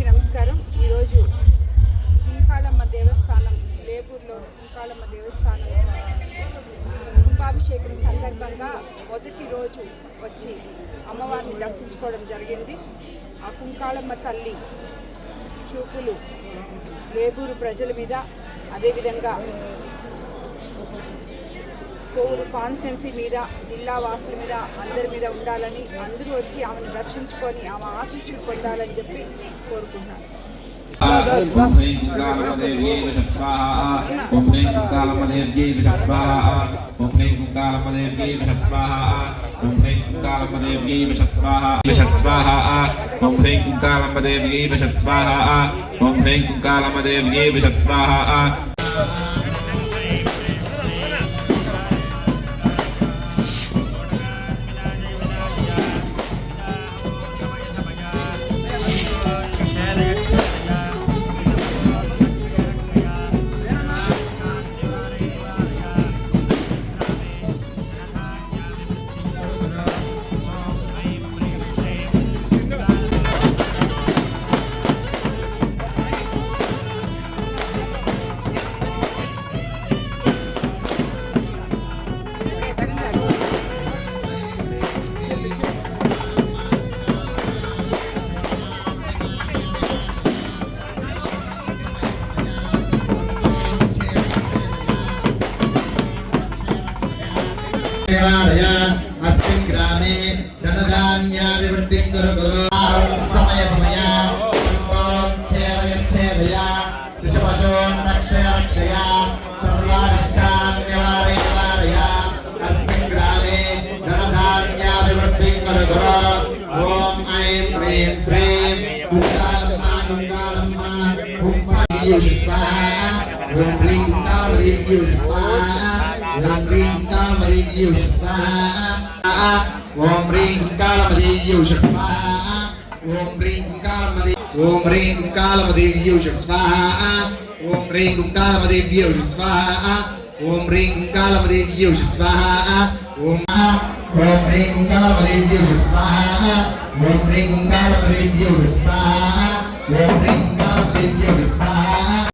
నమస్కారం. ఈరోజు కుంకాళమ్మ దేవస్థానం లేపూర్లో కుంకాళమ్మ దేవస్థానం కుంభాభిషేకం సందర్భంగా మొదటి రోజు వచ్చి అమ్మవారిని దర్శించుకోవడం జరిగింది. ఆ కుంకాళమ్మ తల్లి చూపులు లేపూరు ప్రజల మీద, అదేవిధంగా కోవూరు కాన్స్టెన్సీ మీద, జిల్లా వాసుల మీద, అందరి మీద ఉండాలని, అందరూ వచ్చి ఆమెను దర్శించుకొని ఆమె ఆశీస్సులు పొందాలని చెప్పి కోరుకుంటున్నాను. अस्मिन् ग्रामे धनधान्याभिवृद्धिं कुरु समय समय छेदय शिशुपशून् रक्षय रक्षय सर्वारिष्टान् निवारय निवारय अस्मिन् ग्रामे धनधान्याभिवृद्धिं कुरु ॐ ऐं ह्रीं श्रीं कुङ्कालम्मा कुङ्कालम्मा कुङ्कालम्मा स्वाहा ॐ ह्रीं कुङ्कालम्मा स्वाहा ॐ ह्रीं कालमदीय स्वाहा ॐ ह्रीं कालमदीय स्वाहा ॐ ह्रीं कालमदीय ॐ ह्रीं कालमदीय स्वाहा ॐ ह्रीं कालमदीय स्वाहा ॐ ह्रीं कालमदीय स्वाहा ॐ ह्रीं कालमदीय स्वाहा ॐ ह्रीं कालमदीय स्वाहा ॐ ह्रीं कालमदीय स्वाहा